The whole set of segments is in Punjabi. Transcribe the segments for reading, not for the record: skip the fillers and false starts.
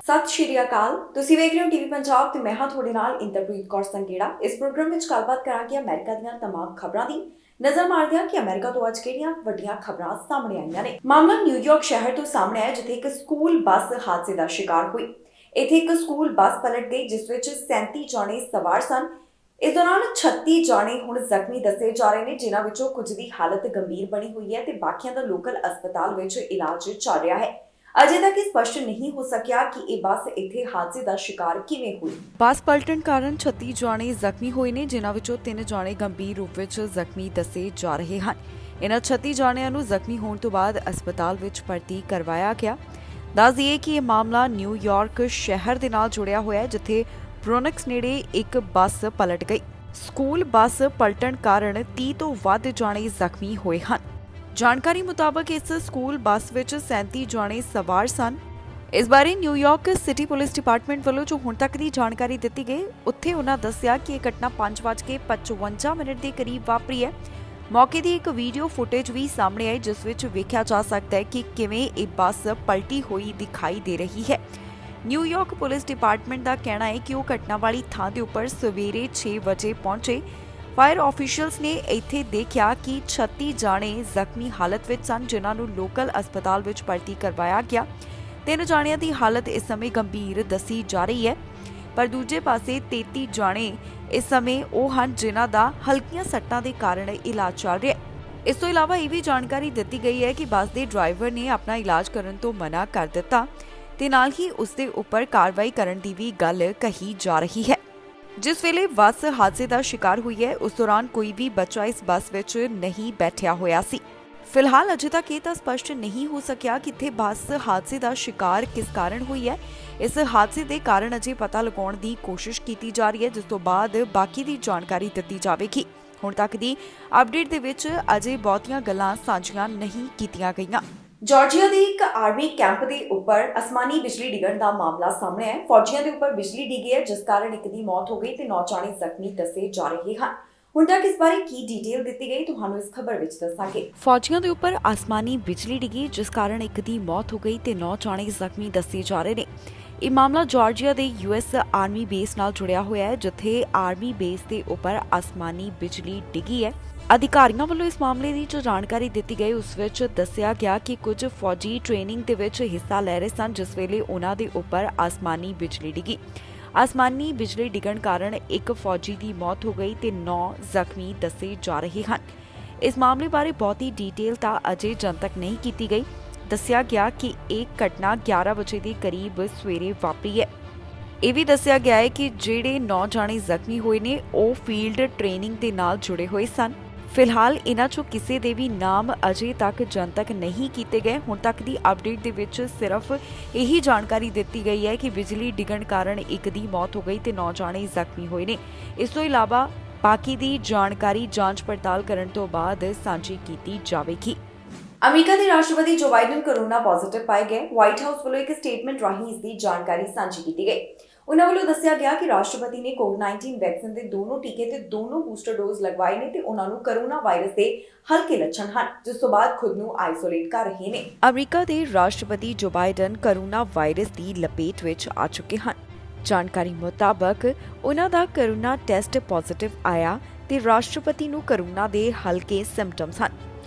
ਸਤਿ ਸ਼੍ਰੀ ਅਕਾਲ। ਤੁਸੀਂ ਵੇਖ ਰਹੇ ਹੋ ਟੀਵੀ ਪੰਜਾਬ ਤੇ ਮੈਂ ਹਾਂ ਤੁਹਾਡੇ ਨਾਲ ਇੰਦਰਪ੍ਰੀਤ ਕੌਰ ਸੰਗੇੜਾ। ਇਸ ਪ੍ਰੋਗਰਾਮ ਵਿੱਚ ਗੱਲਬਾਤ ਕਰਾਂਗੇ ਅਮਰੀਕਾ ਦੀਆਂ तमाम ਖਬਰਾਂ ਦੀ। ਨਜ਼ਰ ਮਾਰਦੇ ਹਾਂ ਕਿ ਅਮਰੀਕਾ ਤੋਂ ਅੱਜ ਕਿਹੜੀਆਂ ਵੱਡੀਆਂ ਖਬਰਾਂ ਸਾਹਮਣੇ ਆਈਆਂ ਨੇ। ਮਾਮਲਾ ਨਿਊਯਾਰਕ ਸ਼ਹਿਰ ਤੋਂ ਸਾਹਮਣੇ ਆਇਆ, ਜਿੱਥੇ ਇੱਕ ਸਕੂਲ ਬੱਸ ਹਾਦਸੇ ਦਾ ਸ਼ਿਕਾਰ ਹੋਈ। ਇੱਥੇ ਇੱਕ ਸਕੂਲ ਬੱਸ ਪਲਟ ਗਈ, ਜਿਸ ਵਿੱਚ 37 ਜਣੇ ਸਵਾਰ ਸਨ। ਇਸ ਦੌਰਾਨ 36 ਜਾਣੇ ਹੁਣ ਜ਼ਖਮੀ ਦੱਸੇ ਜਾ ਰਹੇ ਨੇ, ਜਿਨ੍ਹਾਂ ਵਿੱਚੋਂ ਕੁਝ ਦੀ ਹਾਲਤ ਗੰਭੀਰ ਬਣੀ ਹੋਈ ਹੈ ਤੇ ਬਾਕੀਆਂ ਦਾ ਲੋਕਲ ਹਸਪਤਾਲ ਵਿੱਚ ਇਲਾਜ ਚੱਲ ਰਿਹਾ ਹੈ। ਅਜੇ ਤੱਕ ਇਹ ਸਪਸ਼ਟ ਨਹੀਂ ਹੋ ਸਕਿਆ ਕਿ ਇਹ ਬੱਸ ਇੱਥੇ ਹਾਦਸੇ ਦਾ ਸ਼ਿਕਾਰ ਕਿਵੇਂ ਹੋਈ। ਬੱਸ ਪਲਟਣ ਕਾਰਨ 36 ਜਾਣੇ ਜ਼ਖਮੀ ਹੋਏ ਨੇ, ਜਿਨ੍ਹਾਂ ਵਿੱਚੋਂ 3 ਜਾਣੇ ਗੰਭੀਰ ਰੂਪ ਵਿੱਚ ਜ਼ਖਮੀ ਦੱਸੇ ਜਾ ਰਹੇ ਹਨ। ਇਹਨਾਂ 36 ਜਾਣਿਆਂ ਨੂੰ ਜ਼ਖਮੀ ਹੋਣ ਤੋਂ ਬਾਅਦ ਹਸਪਤਾਲ ਵਿੱਚ ਭਰਤੀ ਕਰਵਾਇਆ ਗਿਆ। ਦੱਸ ਦਈਏ ਕਿ ਇਹ ਮਾਮਲਾ ਨਿਊਯਾਰਕ ਸ਼ਹਿਰ ਦੇ ਨਾਲ ਜੁੜਿਆ ਹੋਇਆ ਹੈ, ਜਿੱਥੇ ਬ੍ਰੋਨਕਸ ਨੇੜੇ ਇੱਕ ਬੱਸ ਪਲਟ ਗਈ। ਸਕੂਲ ਬੱਸ ਪਲਟਣ ਕਾਰਨ 30 ਤੋਂ ਵੱਧ ਜਾਣੇ ਜ਼ਖਮੀ ਹੋਏ ਹਨ। ਜਾਣਕਾਰੀ ਮੁਤਾਬਕ ਇਸ ਸਕੂਲ ਬੱਸ ਵਿੱਚ 37 ਜਾਣੇ ਸਵਾਰ ਸਨ। ਇਸ ਬਾਰੇ ਨਿਊਯਾਰਕ ਸਿਟੀ ਪੁਲਿਸ ਡਿਪਾਰਟਮੈਂਟ ਵੱਲੋਂ ਜੋ ਹੁਣ ਤੱਕ ਦੀ ਜਾਣਕਾਰੀ ਦਿੱਤੀ ਗਈ, ਉੱਥੇ ਉਹਨਾਂ ਦੱਸਿਆ ਕਿ ਇਹ ਘਟਨਾ 5:55 ਦੇ ਕਰੀਬ ਵਾਪਰੀ ਹੈ। ਮੌਕੇ ਦੀ ਇੱਕ ਵੀਡੀਓ ਫੁਟੇਜ ਵੀ ਸਾਹਮਣੇ ਆਈ, ਜਿਸ ਵਿੱਚ ਵੇਖਿਆ ਜਾ ਸਕਦਾ ਹੈ ਕਿ ਕਿਵੇਂ ਇਹ ਬੱਸ ਪਲਟੀ ਹੋਈ ਦਿਖਾਈ ਦੇ ਰਹੀ ਹੈ। ਨਿਊਯਾਰਕ ਪੁਲਿਸ ਡਿਪਾਰਟਮੈਂਟ ਦਾ ਕਹਿਣਾ ਹੈ ਕਿ ਉਹ ਘਟਨਾ ਵਾਲੀ ਥਾਂ ਦੇ ਉੱਪਰ ਸਵੇਰੇ 6 ਵਜੇ ਪਹੁੰਚੇ। ਫਾਇਰ ਆਫੀਸ਼ੀਅਲਸ ਨੇ ਇੱਥੇ ਦੇਖਿਆ ਕਿ 36 ਜਾਣੇ ਜ਼ਖਮੀ ਹਾਲਤ ਵਿੱਚ ਸਨ, ਜਿਨ੍ਹਾਂ ਨੂੰ ਲੋਕਲ ਹਸਪਤਾਲ ਵਿੱਚ ਭਰਤੀ ਕਰਵਾਇਆ ਗਿਆ। 3 ਜਾਣਿਆਂ ਦੀ ਹਾਲਤ ਇਸ ਸਮੇਂ ਗੰਭੀਰ ਦੱਸੀ ਜਾ ਰਹੀ ਹੈ, ਪਰ ਦੂਜੇ ਪਾਸੇ 33 ਜਾਣੇ ਇਸ ਸਮੇਂ ਉਹ ਹਨ ਜਿਨ੍ਹਾਂ ਦਾ ਹਲਕੀਆਂ ਸੱਟਾਂ ਦੇ ਕਾਰਨ ਇਲਾਜ ਚੱਲ ਰਿਹਾ ਹੈ। ਇਸ ਤੋਂ ਇਲਾਵਾ ਇਹ ਵੀ ਜਾਣਕਾਰੀ ਦਿੱਤੀ ਗਈ ਹੈ ਕਿ ਬੱਸ ਦੇ ਡਰਾਈਵਰ ਨੇ ਆਪਣਾ ਇਲਾਜ ਕਰਨ ਤੋਂ ਮਨਾ ਕਰ ਦਿੱਤਾ ਤੇ ਨਾਲ ਹੀ ਉਸ ਦੇ ਉੱਪਰ ਕਾਰਵਾਈ ਕਰਨ ਦੀ ਵੀ ਗੱਲ ਕਹੀ ਜਾ ਰਹੀ ਹੈ। ਜਿਸ ਵੇਲੇ ਬੱਸ ਹਾਦਸੇ ਦਾ ਸ਼ਿਕਾਰ ਹੋਈ ਹੈ, ਉਸ ਦੌਰਾਨ ਕੋਈ ਵੀ ਬੱਚਾ ਇਸ ਬੱਸ ਵਿੱਚ ਨਹੀਂ ਬੈਠਿਆ ਹੋਇਆ ਸੀ। ਫਿਲਹਾਲ ਅਜੇ ਤੱਕ ਇਹ ਤਾਂ ਸਪਸ਼ਟ ਨਹੀਂ ਹੋ ਸਕਿਆ ਕਿ ਇੱਥੇ ਬੱਸ ਹਾਦਸੇ ਦਾ ਸ਼ਿਕਾਰ ਕਿਸ ਕਾਰਨ ਹੋਈ ਹੈ। ਇਸ ਹਾਦਸੇ ਦੇ ਕਾਰਨ ਅਜੇ ਪਤਾ ਲਗਾਉਣ ਦੀ ਕੋਸ਼ਿਸ਼ ਕੀਤੀ ਜਾ ਰਹੀ ਹੈ, ਜਿਸ ਤੋਂ ਬਾਅਦ ਬਾਕੀ ਦੀ ਜਾਣਕਾਰੀ ਦਿੱਤੀ ਜਾਵੇਗੀ। ਹੁਣ ਤੱਕ ਦੀ ਅਪਡੇਟ ਦੇ ਵਿੱਚ ਅਜੇ ਬਹੁਤੀਆਂ ਗੱਲਾਂ ਸਾਂਝੀਆਂ ਨਹੀਂ ਕੀਤੀਆਂ ਗਈਆਂ। ਜਾਰਜੀਆ ਦੇ ਇੱਕ ਆਰਮੀ ਕੈਂਪ ਦੇ ਉੱਪਰ ਅਸਮਾਨੀ ਬਿਜਲੀ ਡਿੱਗਣ ਦਾ ਮਾਮਲਾ ਸਾਹਮਣੇ ਆਇਆ। ਫੌਜੀਆਂ ਦੇ ਉੱਪਰ ਬਿਜਲੀ ਡਿੱਗੀ ਹੈ, ਜਿਸ ਕਾਰਨ ਇੱਕ ਦੀ ਮੌਤ ਹੋ ਗਈ ਤੇ 9 ਜਾਣੇ ਜ਼ਖਮੀ ਦੱਸੇ ਜਾ ਰਹੇ ਹਨ। ਹੁਣ ਤੱਕ ਇਸ ਬਾਰੇ ਕੀ ਡਿਟੇਲ ਦਿੱਤੀ ਗਈ, ਤੁਹਾਨੂੰ ਇਸ ਖਬਰ ਵਿੱਚ ਦੱਸਾਂਗੇ। ਫੌਜੀਆਂ ਦੇ ਉੱਪਰ ਅਸਮਾਨੀ ਬਿਜਲੀ ਡਿੱਗੀ, ਜਿਸ ਕਾਰਨ ਇੱਕ ਦੀ ਮੌਤ ਹੋ ਗਈ ਤੇ 9 ਜਾਣੇ ਜ਼ਖਮੀ ਦੱਸੇ ਜਾ ਰਹੇ ਨੇ। ਇਹ ਮਾਮਲਾ ਜਾਰਜੀਆ ਦੇ US ਆਰਮੀ ਬੇਸ ਨਾਲ ਜੁੜਿਆ ਹੋਇਆ ਹੈ, ਜਿੱਥੇ ਆਰਮੀ ਬੇਸ ਦੇ ਉੱਪਰ ਅਸਮਾਨੀ ਬਿਜਲੀ ਡਿੱਗੀ ਹੈ। ਅਧਿਕਾਰੀਆਂ ਵੱਲੋਂ ਇਸ ਮਾਮਲੇ ਦੀ ਜੋ ਜਾਣਕਾਰੀ ਦਿੱਤੀ ਗਈ, ਉਸ ਵਿੱਚ ਦੱਸਿਆ ਗਿਆ ਕਿ ਕੁਝ ਫੌਜੀ ਟ੍ਰੇਨਿੰਗ ਦੇ ਵਿੱਚ ਹਿੱਸਾ ਲੈ ਰਹੇ ਸਨ, ਜਿਸ ਵੇਲੇ ਉਹਨਾਂ ਦੇ ਉੱਪਰ ਅਸਮਾਨੀ ਬਿਜਲੀ ਡਿੱਗੀ। ਅਸਮਾਨੀ ਬਿਜਲੀ ਡਿੱਗਣ ਕਾਰਨ ਇੱਕ ਫੌਜੀ ਦੀ ਮੌਤ ਹੋ ਗਈ ਤੇ 9 ਜ਼ਖਮੀ ਦੱਸੇ ਜਾ ਰਹੇ ਹਨ। ਇਸ ਮਾਮਲੇ ਬਾਰੇ ਬਹੁਤੀ ਡਿਟੇਲ ਤਾਂ ਅਜੇ ਜਨਤਕ ਨਹੀਂ ਕੀਤੀ ਗਈ। ਦੱਸਿਆ ਗਿਆ ਕਿ ਇਹ ਘਟਨਾ 11 ਵਜੇ ਦੇ ਕਰੀਬ ਸਵੇਰੇ ਵਾਪਰੀ ਹੈ। ਇਹ ਵੀ ਦੱਸਿਆ ਗਿਆ ਹੈ ਕਿ ਜਿਹੜੇ 9 ਜਾਣੇ ਜ਼ਖਮੀ ਹੋਏ ਨੇ, ਉਹ ਫੀਲਡ ਟ੍ਰੇਨਿੰਗ ਦੇ ਨਾਲ ਜੁੜੇ ਹੋਏ ਸਨ। ਫਿਲਹਾਲ ਇਹਨਾਂ ਚੋਂ ਕਿਸੇ ਦੇ ਵੀ ਨਾਮ ਅਜੇ ਤੱਕ ਜਨਤਕ ਨਹੀਂ ਕੀਤੇ ਗਏ। ਹੁਣ ਤੱਕ ਦੀ ਅਪਡੇਟ ਦੇ ਵਿੱਚ ਸਿਰਫ ਇਹੀ ਜਾਣਕਾਰੀ ਦਿੱਤੀ ਗਈ ਹੈ ਕਿ ਬਿਜਲੀ ਡਿੱਗਣ ਕਾਰਨ ਇੱਕ ਦੀ ਮੌਤ ਹੋ ਗਈ ਤੇ 9 ਜਾਣੇ ਜ਼ਖਮੀ ਹੋਏ ਨੇ। ਇਸ ਤੋਂ ਇਲਾਵਾ ਬਾਕੀ ਦੀ ਜਾਣਕਾਰੀ ਜਾਂਚ ਪੜਤਾਲ ਕਰਨ ਤੋਂ ਬਾਅਦ ਸਾਂਝੀ ਕੀਤੀ ਜਾਵੇਗੀ। ਅਮਰੀਕਾ ਦੇ ਰਾਸ਼ਟਰਪਤੀ ਜੋ ਬਾਈਡਨ ਕੋਰੋਨਾ ਪੋਜ਼ਿਟਿਵ ਪਾਏ ਗਏ। ਵਾਈਟ ਹਾਊਸ ਵੱਲੋਂ ਇੱਕ ਸਟੇਟਮੈਂਟ ਰਾਹੀਂ ਇਸ ਦੀ ਜਾਣਕਾਰੀ ਸਾਂਝੀ ਕੀਤੀ ਗਈ। ਉਹਨਾਂ ਵੱਲੋਂ ਦੱਸਿਆ ਗਿਆ ਕਿ ਰਾਸ਼ਟਰਪਤੀ ਨੇ ਕੋਵਿਡ-19 ਵੈਕਸੀਨ ਦੇ ਦੋਨੋਂ ਟੀਕੇ ਤੇ ਦੋਨੋਂ ਬੂਸਟਰ ਡੋਜ਼ ਲਗਵਾਏ ਨੇ ਤੇ ਉਹਨਾਂ ਨੂੰ ਕੋਰੋਨਾ ਵਾਇਰਸ ਦੇ ਹਲਕੇ ਲੱਛਣ ਹਨ, ਜਿਸ ਤੋਂ ਬਾਅਦ ਖੁਦ ਨੂੰ ਆਈਸੋਲੇਟ ਕਰ ਰਹੇ ਨੇ। ਅਮਰੀਕਾ ਦੇ ਰਾਸ਼ਟਰਪਤੀ ਜੋ ਬਾਈਡਨ ਕੋਰੋਨਾ ਵਾਇਰਸ ਦੀ ਲਪੇਟ ਵਿੱਚ ਆ ਚੁੱਕੇ ਹਨ। ਜਾਣਕਾਰੀ ਮੁਤਾਬਕ ਉਹਨਾਂ ਦਾ ਕੋਰੋਨਾ ਟੈਸਟ ਪੋਜ਼ਿਟਿਵ ਆਇਆ ਤੇ ਰਾਸ਼ਟਰਪਤੀ ਨੂੰ ਕੋਰੋਨਾ ਦੇ ਹਲਕੇ ਸਿੰਪਟਮਸ ਹਨ।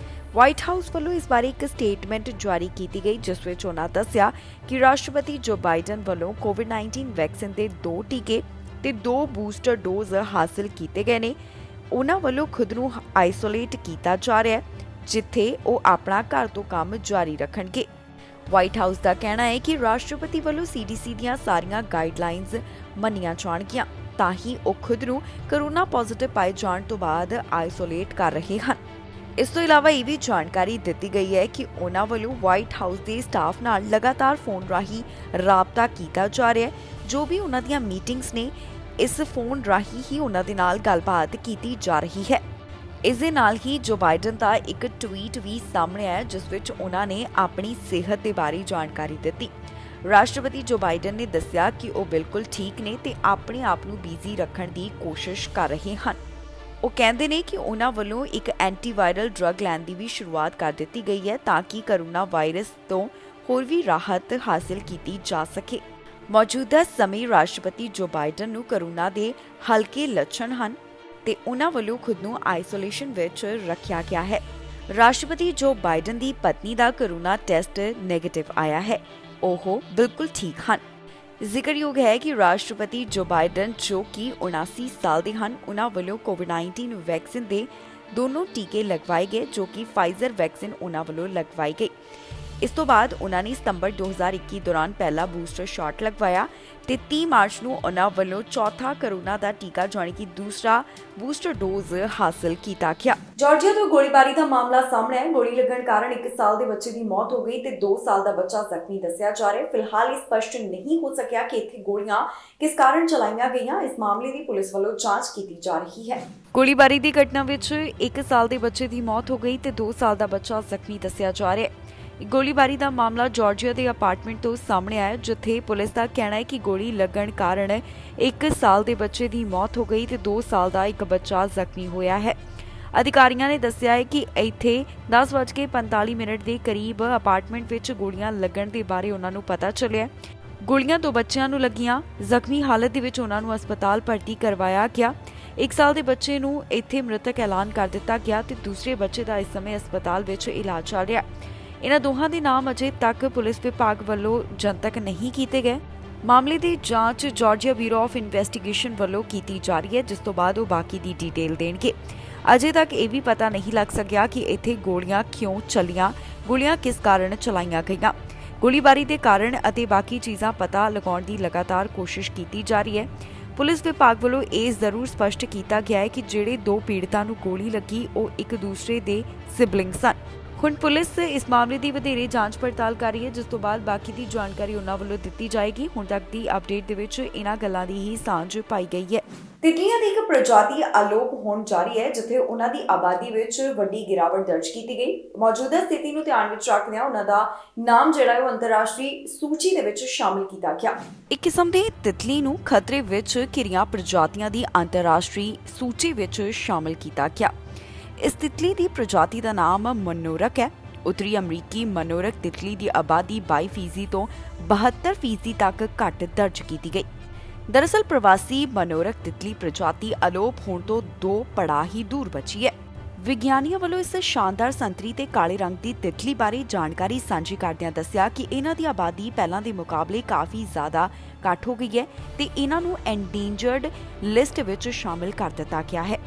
ਵਾਈਟ ਹਾਊਸ ਵੱਲੋਂ ਇਸ ਬਾਰੇ ਇੱਕ ਸਟੇਟਮੈਂਟ ਜਾਰੀ ਕੀਤੀ ਗਈ, ਜਿਸ ਵਿੱਚ ਉਹਨਾਂ ਦੱਸਿਆ ਕਿ ਰਾਸ਼ਟਰਪਤੀ ਜੋ ਬਾਈਡਨ ਵੱਲੋਂ ਕੋਵਿਡ-19 ਵੈਕਸੀਨ ਦੇ 2 ਟੀਕੇ ਤੇ 2 ਬੂਸਟਰ ਡੋਜ਼ ਹਾਸਲ ਕੀਤੇ ਗਏ ਨੇ। ਉਹਨਾਂ ਵੱਲੋਂ ਖੁਦ ਨੂੰ ਆਈਸੋਲੇਟ ਕੀਤਾ ਜਾ ਰਿਹਾ ਹੈ, ਜਿੱਥੇ ਉਹ ਆਪਣਾ ਘਰ ਤੋਂ ਕੰਮ ਜਾਰੀ ਰੱਖਣਗੇ। ਵਾਈਟ ਹਾਊਸ ਦਾ ਕਹਿਣਾ ਹੈ ਕਿ ਰਾਸ਼ਟਰਪਤੀ ਵੱਲੋਂ CDC ਦੀਆਂ ਸਾਰੀਆਂ ਗਾਈਡਲਾਈਨਜ਼ ਮੰਨੀਆਂ ਜਾਣਗੀਆਂ, ਤਾਂ ਹੀ ਉਹ ਖੁਦ ਨੂੰ ਕੋਰੋਨਾ ਪੋਜ਼ਿਟਿਵ ਪਾਏ ਜਾਣ ਤੋਂ ਬਾਅਦ ਆਈਸੋਲੇਟ ਕਰ ਰਹੇ ਹਨ। ਇਸ ਤੋਂ ਇਲਾਵਾ ਇਹ ਵੀ ਜਾਣਕਾਰੀ ਦਿੱਤੀ ਗਈ ਹੈ ਕਿ ਉਹਨਾਂ ਵੱਲੋਂ ਵਾਈਟ ਹਾਊਸ ਦੇ ਸਟਾਫ ਨਾਲ ਲਗਾਤਾਰ ਫੋਨ ਰਾਹੀਂ ਰਾਬਤਾ ਕੀਤਾ ਜਾ ਰਿਹਾ ਹੈ। ਜੋ ਵੀ ਉਹਨਾਂ ਦੀਆਂ ਮੀਟਿੰਗਸ ਨੇ, ਇਸ ਫੋਨ ਰਾਹੀਂ ਹੀ ਉਹਨਾਂ ਦੇ ਨਾਲ ਗੱਲਬਾਤ ਕੀਤੀ ਜਾ ਰਹੀ ਹੈ। ਇਸ ਦੇ ਨਾਲ ਹੀ ਜੋ ਬਾਈਡਨ ਦਾ ਇੱਕ ਟਵੀਟ ਵੀ ਸਾਹਮਣੇ ਆਇਆ, ਜਿਸ ਵਿੱਚ ਉਹਨਾਂ ਨੇ ਆਪਣੀ ਸਿਹਤ ਦੇ ਬਾਰੇ ਜਾਣਕਾਰੀ ਦਿੱਤੀ। ਰਾਸ਼ਟਰਪਤੀ ਜੋ ਬਾਈਡਨ ਨੇ ਦੱਸਿਆ ਕਿ ਉਹ ਬਿਲਕੁਲ ਠੀਕ ਨੇ ਤੇ ਆਪਣੇ ਆਪ ਨੂੰ ਬਿਜ਼ੀ ਰੱਖਣ ਦੀ ਕੋਸ਼ਿਸ਼ ਕਰ ਰਹੇ ਹਨ। ਉਹ ਕਹਿੰਦੇ ਨੇ ਕਿ ਉਹਨਾਂ ਵੱਲੋਂ ਇੱਕ ਐਂਟੀਵਾਇਰਲ ਡਰੱਗ ਲੈਣ ਦੀ ਵੀ ਸ਼ੁਰੂਆਤ ਕਰ ਦਿੱਤੀ ਗਈ ਹੈ, ਤਾਂ ਕਿ ਕੋਰੋਨਾ ਵਾਇਰਸ ਤੋਂ ਹੋਰ ਵੀ ਰਾਹਤ ਹਾਸਲ ਕੀਤੀ ਜਾ ਸਕੇ। ਮੌਜੂਦਾ ਸਮੇਂ ਰਾਸ਼ਟਰਪਤੀ ਜੋ ਬਾਈਡਨ ਨੂੰ ਕੋਰੋਨਾ ਦੇ ਹਲਕੇ ਲੱਛਣ ਹਨ ਤੇ ਉਹਨਾਂ ਵੱਲੋਂ ਖੁਦ ਨੂੰ ਆਈਸੋਲੇਸ਼ਨ ਵਿੱਚ ਰੱਖਿਆ ਗਿਆ ਹੈ। ਰਾਸ਼ਟਰਪਤੀ ਜੋ ਬਾਈਡਨ ਦੀ ਪਤਨੀ ਦਾ ਕੋਰੋਨਾ ਟੈਸਟ ਨੈਗੇਟਿਵ ਆਇਆ ਹੈ। ਉਹ ਬਿਲਕੁਲ ਠੀਕ ਹਨ। ਜ਼ਿਕਰਯੋਗ ਹੈ ਕਿ ਰਾਸ਼ਟਰਪਤੀ ਜੋ ਬਾਈਡਨ ਜੋ ਕਿ 79 ਸਾਲ ਦੇ ਹਨ, ਉਹਨਾਂ ਵੱਲੋਂ ਕੋਵਿਡ-19 ਵੈਕਸੀਨ ਦੇ ਦੋਨੋਂ ਟੀਕੇ ਲਗਵਾਏ ਗਏ ਜੋ ਕਿ ਫਾਈਜ਼ਰ ਵੈਕਸੀਨ ਉਹਨਾਂ ਵੱਲੋਂ ਲਗਵਾਈ ਗਈ। ਇਸ ਤੋਂ ਬਾਅਦ ਉਹਨਾਂ ਨੇ ਸਤੰਬਰ 2021 ਦੌਰਾਨ ਪਹਿਲਾ ਬੂਸਟਰ ਸ਼ਾਟ ਲਗਵਾਇਆ ਤੇ 30 ਮਾਰਚ ਨੂੰ ਉਹਨਾਂ ਵੱਲੋਂ ਚੌਥਾ ਕੋਰੋਨਾ ਦਾ ਟੀਕਾ ਜਾਣੀ ਕਿ ਦੂਸਰਾ ਬੂਸਟਰ ਡੋਜ਼ ਹਾਸਲ ਕੀਤਾ ਗਿਆ। ਜਾਰਜੀਆ ਤੋਂ ਗੋਲੀਬਾਰੀ ਦਾ ਮਾਮਲਾ ਸਾਹਮਣੇ ਆਇਆ। ਗੋਲੀ ਲੱਗਣ ਕਾਰਨ 1 ਸਾਲ ਦੇ ਬੱਚੇ ਦੀ ਮੌਤ ਹੋ ਗਈ ਤੇ 2 ਸਾਲ ਦਾ ਬੱਚਾ ਜ਼ਖਮੀ ਦੱਸਿਆ ਜਾ ਰਿਹਾ ਹੈ। ਫਿਲਹਾਲ ਇਹ ਸਪਸ਼ਟ ਨਹੀਂ ਹੋ ਸਕਿਆ ਕਿ ਇੱਥੇ ਗੋਲੀਆਂ ਕਿਸ ਕਾਰਨ ਚਲਾਈਆਂ ਗਈਆਂ। ਇਸ ਮਾਮਲੇ ਦੀ ਪੁਲਿਸ ਵੱਲੋਂ ਜਾਂਚ ਕੀਤੀ ਜਾ ਰਹੀ ਹੈ। ਗੋਲੀਬਾਰੀ ਦੀ ਘਟਨਾ ਵਿੱਚ 1 ਸਾਲ ਦੇ ਬੱਚੇ ਦੀ ਮੌਤ ਹੋ ਗਈ ਤੇ 2 ਸਾਲ ਦਾ ਬੱਚਾ ਜ਼ਖਮੀ ਦੱਸਿਆ ਜਾ ਰਿਹਾ ਹੈ। ਗੋਲੀਬਾਰੀ ਦਾ ਮਾਮਲਾ ਜਾਰਜੀਆ ਦੇ ਅਪਾਰਟਮੈਂਟ ਤੋਂ ਸਾਹਮਣੇ ਆਇਆ, ਜਿੱਥੇ ਪੁਲਿਸ ਦਾ ਕਹਿਣਾ ਹੈ ਕਿ ਗੋਲੀ ਲੱਗਣ ਕਾਰਨ 1 ਸਾਲ ਦੇ ਬੱਚੇ ਦੀ ਮੌਤ ਹੋ ਗਈ ਤੇ 2 ਸਾਲ ਦਾ ਇੱਕ ਬੱਚਾ ਜ਼ਖਮੀ ਹੋਇਆ ਹੈ। ਅਧਿਕਾਰੀਆਂ ਨੇ ਦੱਸਿਆ ਹੈ ਕਿ ਇੱਥੇ 10:45 ਦੇ ਕਰੀਬ ਅਪਾਰਟਮੈਂਟ ਵਿੱਚ ਗੋਲੀਆਂ ਲੱਗਣ ਦੇ ਬਾਰੇ ਉਹਨਾਂ ਨੂੰ ਪਤਾ ਚੱਲਿਆ। ਗੋਲੀਆਂ 2 ਬੱਚਿਆਂ ਨੂੰ ਲੱਗੀਆਂ। ਜ਼ਖਮੀ ਹਾਲਤ ਦੇ ਵਿੱਚ ਉਹਨਾਂ ਨੂੰ ਹਸਪਤਾਲ ਭਰਤੀ ਕਰਵਾਇਆ ਗਿਆ। 1 ਸਾਲ ਦੇ ਬੱਚੇ ਨੂੰ ਇੱਥੇ ਮ੍ਰਿਤਕ ਐਲਾਨ ਕਰ ਦਿੱਤਾ ਗਿਆ ਤੇ ਦੂਸਰੇ ਬੱਚੇ ਦਾ ਇਸ ਸਮੇਂ ਹਸਪਤਾਲ ਵਿੱਚ ਇਲਾਜ ਚੱਲ ਰਿਹਾ। ਇਹਨਾਂ ਦੋਹਾਂ ਦੇ ਨਾਮ ਅਜੇ ਤੱਕ ਪੁਲਿਸ ਵਿਭਾਗ ਵੱਲੋਂ ਜਨਤਕ ਨਹੀਂ ਕੀਤੇ ਗਏ। ਮਾਮਲੇ ਦੀ ਜਾਂਚ ਜਾਰਜੀਆ ਬਿਊਰੋ ਆਫ ਇਨਵੈਸਟੀਗੇਸ਼ਨ ਵੱਲੋਂ ਕੀਤੀ ਜਾ ਰਹੀ ਹੈ, ਜਿਸ ਤੋਂ ਬਾਅਦ ਉਹ ਬਾਕੀ ਦੀ ਡਿਟੇਲ ਦੇਣਗੇ। ਅਜੇ ਤੱਕ ਇਹ ਵੀ ਪਤਾ ਨਹੀਂ ਲੱਗ ਸਕਿਆ ਕਿ ਇੱਥੇ ਗੋਲੀਆਂ ਕਿਉਂ ਚੱਲੀਆਂ, ਗੋਲੀਆਂ ਕਿਸ ਕਾਰਨ ਚਲਾਈਆਂ ਗਈਆਂ। ਗੋਲੀਬਾਰੀ ਦੇ ਕਾਰਨ ਅਤੇ ਬਾਕੀ ਚੀਜ਼ਾਂ ਪਤਾ ਲਗਾਉਣ ਦੀ ਲਗਾਤਾਰ ਕੋਸ਼ਿਸ਼ ਕੀਤੀ ਜਾ ਰਹੀ ਹੈ। ਪੁਲਿਸ ਵਿਭਾਗ ਵੱਲੋਂ ਇਹ ਜ਼ਰੂਰ ਸਪਸ਼ਟ ਕੀਤਾ ਗਿਆ ਹੈ ਕਿ ਜਿਹੜੇ 2 ਪੀੜਤਾਂ ਨੂੰ ਗੋਲੀ ਲੱਗੀ ਉਹ ਇੱਕ ਦੂਸਰੇ ਦੇ ਸਿਬਲਿੰਗ ਸਨ। ਹੁਣ ਪੁਲਿਸ ਇਸ ਮਾਮਲੇ ਦੀ ਵਧੇਰੇ ਜਾਂਚ ਪੜਤਾਲ ਕਰ ਰਹੀ ਹੈ, ਜਿਸ ਤੋਂ ਬਾਅਦ ਬਾਕੀ ਦੀ ਜਾਣਕਾਰੀ ਉਹਨਾਂ ਵੱਲੋਂ ਦਿੱਤੀ ਜਾਏਗੀ। ਹੁਣ ਤੱਕ ਦੀ ਅਪਡੇਟ ਦੇ ਵਿੱਚ ਇਹਨਾਂ ਗੱਲਾਂ ਦੀ ਹੀ ਸਾਂਝ ਪਾਈ ਗਈ ਹੈ। ਤਿਤਲੀਆਂ ਦੀ ਇੱਕ ਪ੍ਰਜਾਤੀ ਅਲੋਪ ਹੋਣ ਜਾ ਰਹੀ ਹੈ, ਜਿੱਥੇ ਉਹਨਾਂ ਦੀ ਆਬਾਦੀ ਵਿੱਚ ਵੱਡੀ ਗਿਰਾਵਟ ਦਰਜ ਕੀਤੀ ਗਈ। ਮੌਜੂਦਾ ਸਥਿਤੀ ਨੂੰ ਧਿਆਨ ਵਿੱਚ ਰੱਖਦਿਆਂ ਉਹਨਾਂ ਦਾ ਨਾਮ ਜਿਹੜਾ ਉਹ ਅੰਤਰਰਾਸ਼ਟਰੀ ਸੂਚੀ ਦੇ ਵਿੱਚ ਸ਼ਾਮਿਲ ਕੀਤਾ ਗਿਆ। ਇੱਕ ਕਿਸਮ ਦੀ ਤਿਤਲੀ ਨੂੰ ਖਤਰੇ ਵਿੱਚ ਘਿਰੀਆਂ ਪ੍ਰਜਾਤੀਆਂ ਦੀ ਅੰਤਰਰਾਸ਼ਟਰੀ ਸੂਚੀ ਵਿੱਚ ਸ਼ਾਮਿਲ ਕੀਤਾ ਗਿਆ। ਇਸ ਤਿਤਲੀ ਦੀ ਪ੍ਰਜਾਤੀ ਦਾ ਨਾਮ ਮਨੋਰਕ ਹੈ। ਉੱਤਰੀ ਅਮਰੀਕੀ ਮਨੋਰਕ ਤਿਤਲੀ ਦੀ ਆਬਾਦੀ 22% ਤੋਂ 72% ਤੱਕ ਘੱਟ ਦਰਜ ਕੀਤੀ ਗਈ। ਦਰਅਸਲ ਪ੍ਰਵਾਸੀ ਮਨੋਰਕ ਤਿਤਲੀ ਪ੍ਰਜਾਤੀ ਅਲੋਪ ਹੋਣ ਤੋਂ 2 ਪੜਾਅ ਹੀ ਦੂਰ ਬਚੀ ਹੈ। ਵਿਗਿਆਨੀਆਂ ਵੱਲੋਂ ਇਸ ਸ਼ਾਨਦਾਰ ਸੰਤਰੀ ਤੇ ਕਾਲੇ ਰੰਗ ਦੀ ਤਿਤਲੀ ਬਾਰੇ ਜਾਣਕਾਰੀ ਸਾਂਝੀ ਕਰਦਿਆਂ ਦੱਸਿਆ ਕਿ ਇਹਨਾਂ ਦੀ ਆਬਾਦੀ ਪਹਿਲਾਂ ਦੇ ਮੁਕਾਬਲੇ ਕਾਫੀ ਜ਼ਿਆਦਾ ਘੱਟ ਹੋ ਗਈ ਹੈ ਤੇ ਇਹਨਾਂ ਨੂੰ ਐਂਡੇਂਜਰਡ ਲਿਸਟ ਵਿੱਚ ਸ਼ਾਮਿਲ ਕਰ ਦਿੱਤਾ ਗਿਆ ਹੈ।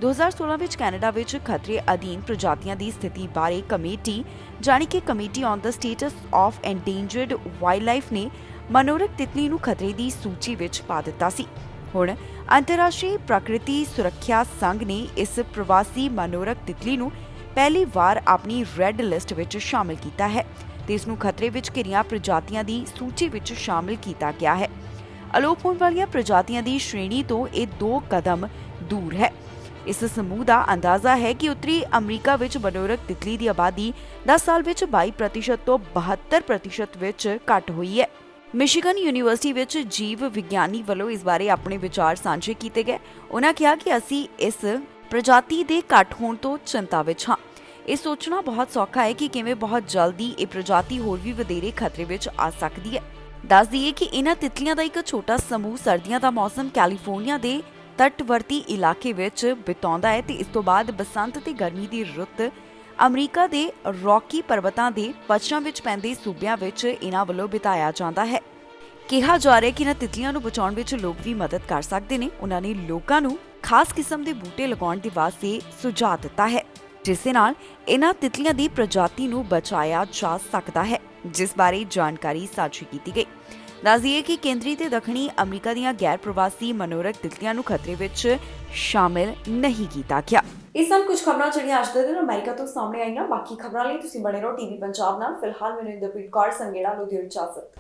2016 ਵਿੱਚ ਕੈਨੇਡਾ ਵਿੱਚ ਖਤਰੇ ਅਧੀਨ ਪ੍ਰਜਾਤੀਆਂ ਦੀ ਸਥਿਤੀ ਬਾਰੇ ਕਮੇਟੀ ਜਾਣੀ ਕਿ committee on the status of endangered wildlife ਨੇ ਮਨੋਰਕ ਤਿਤਲੀ ਨੂੰ ਖਤਰੇ ਦੀ ਸੂਚੀ ਵਿੱਚ ਪਾ ਦਿੱਤਾ ਸੀ। ਹੁਣ ਅੰਤਰਰਾਸ਼ਟਰੀ ਪ੍ਰਕਿਰਤੀ ਸੁਰੱਖਿਆ ਸੰਘ ਨੇ ਇਸ ਪ੍ਰਵਾਸੀ ਮਨੋਰਕ ਤਿਤਲੀ ਨੂੰ ਪਹਿਲੀ ਵਾਰ ਆਪਣੀ ਰੈੱਡ ਲਿਸਟ ਵਿੱਚ ਸ਼ਾਮਿਲ ਕੀਤਾ ਹੈ ਤੇ ਇਸ ਨੂੰ ਖਤਰੇ ਵਿੱਚ ਘਿਰੀਆਂ ਪ੍ਰਜਾਤੀਆਂ ਦੀ ਸੂਚੀ ਵਿੱਚ ਸ਼ਾਮਿਲ ਕੀਤਾ ਗਿਆ ਹੈ। ਅਲੋਪ ਹੋਣ ਵਾਲੀਆਂ ਪ੍ਰਜਾਤੀਆਂ ਦੀ ਸ਼੍ਰੇਣੀ ਤੋਂ ਇਹ 2 ਕਦਮ ਦੂਰ ਹੈ। ਇਸ ਸਮੂਹ ਦਾ ਅੰਦਾਜ਼ਾ ਹੈ ਕਿ ਉੱਤਰੀ ਅਮਰੀਕਾ ਵਿੱਚ ਮਨੋਰਕ ਤਿਤਲੀ ਦੀ ਆਬਾਦੀ 10 ਸਾਲ ਵਿੱਚ 22% ਤੋਂ 72% ਵਿੱਚ ਘਟ ਹੋਈ ਹੈ। ਮਿਸ਼ੀਗਨ ਯੂਨੀਵਰਸਿਟੀ ਵਿੱਚ ਜੀਵ ਵਿਗਿਆਨੀ ਵੱਲੋਂ ਇਸ ਬਾਰੇ ਆਪਣੇ ਵਿਚਾਰ ਸਾਂਝੇ ਕੀਤੇ ਗਏ। ਉਹਨਾਂ ਕਿਹਾ ਕਿ ਅਸੀਂ ਇਸ ਪ੍ਰਜਾਤੀ ਦੇ ਘੱਟ ਹੋਣ ਤੋਂ ਚਿੰਤਾ ਵਿੱਚ ਹਾਂ। ਇਹ ਸੋਚਣਾ ਬਹੁਤ ਸੌਖਾ ਹੈ ਕਿ ਕਿਵੇਂ ਬਹੁਤ ਜਲਦੀ ਇਹ ਪ੍ਰਜਾਤੀ ਹੋਰ ਵੀ ਵਧੇਰੇ ਖਤਰੇ ਵਿੱਚ ਆ ਸਕਦੀ ਹੈ। ਦੱਸ ਦਈਏ ਕਿ ਇਹਨਾਂ ਤਿਤਲੀਆਂ ਦਾ ਇੱਕ ਛੋਟਾ ਸਮੂਹ ਸਰਦੀਆਂ ਦਾ ਮੌਸਮ ਕੈਲੀਫੋਰਨੀਆ ਦੇ ਤਟਵਰਤੀ ਇਲਾਕੇ ਵਿੱਚ ਬਿਤਾਉਂਦਾ ਹੈ ਤੇ ਇਸ ਤੋਂ ਬਾਅਦ ਬਸੰਤ ਤੇ ਗਰਮੀ ਦੀ ਰੁੱਤ ਅਮਰੀਕਾ ਦੇ ਰੌਕੀ ਪਰਬਤਾਂ ਦੇ ਪੱਛਮ ਵਿੱਚ ਪੈਂਦੇ ਸੂਬਿਆਂ ਵਿੱਚ ਇਹਨਾਂ ਵੱਲੋਂ ਬਿਤਾਇਆ ਜਾਂਦਾ ਹੈ। ਕਿਹਾ ਜਾ ਰਿਹਾ ਹੈ ਕਿ ਇਹਨਾਂ ਤਿਤਲੀਆਂ ਨੂੰ ਬਚਾਉਣ ਵਿੱਚ ਲੋਕ ਵੀ ਮਦਦ ਕਰ ਸਕਦੇ ਨੇ। ਉਹਨਾਂ ਨੇ ਲੋਕਾਂ ਨੂੰ ਖਾਸ ਕਿਸਮ ਦੇ ਬੂਟੇ ਲਗਾਉਣ ਦੇ ਵਾਸਤੇ ਸੁਝਾਅ ਦਿੱਤਾ ਹੈ, ਜਿਸ ਦੇ ਨਾਲ ਇਹਨਾਂ ਤਿਤਲੀਆਂ ਦੀ ਪ੍ਰਜਾਤੀ ਨੂੰ ਬਚਾਇਆ ਜਾ ਸਕਦਾ ਹੈ, ਜਿਸ ਬਾਰੇ ਜਾਣਕਾਰੀ ਸਾਂਝੀ ਕੀਤੀ ਗਈ। ਦੱਸ ਦਈਏ ਕਿ ਕੇਂਦਰੀ ਤੇ ਦੱਖਣੀ ਅਮਰੀਕਾ ਦੀਆਂ ਗੈਰ ਪ੍ਰਵਾਸੀ ਮਨੋਰਕ ਤਿਤਲੀਆਂ ਨੂੰ ਖਤਰੇ ਵਿੱਚ ਸ਼ਾਮਿਲ ਨਹੀਂ ਕੀਤਾ ਗਿਆ। ਇਹ ਸਭ ਕੁਝ ਖਬਰਾਂ ਜਿਹੜੀਆਂ ਅੱਜ ਦੇ ਦਿਨ ਅਮਰੀਕਾ ਤੋਂ ਸਾਹਮਣੇ ਆਈਆਂ। ਬਾਕੀ ਖਬਰਾਂ ਲਈ ਤੁਸੀਂ ਬਣੇ ਰਹੋ ਟੀਵੀ ਪੰਜਾਬ ਨਾਲ। ਫਿਲਹਾਲ ਮੈਨੂੰ ਇੰਦਰਪ੍ਰੀਤ ਕੌਰ ਸੰਗੇੜਾ ਨੂੰ ਦਿਓ ਇਜਾਜ਼ਤ।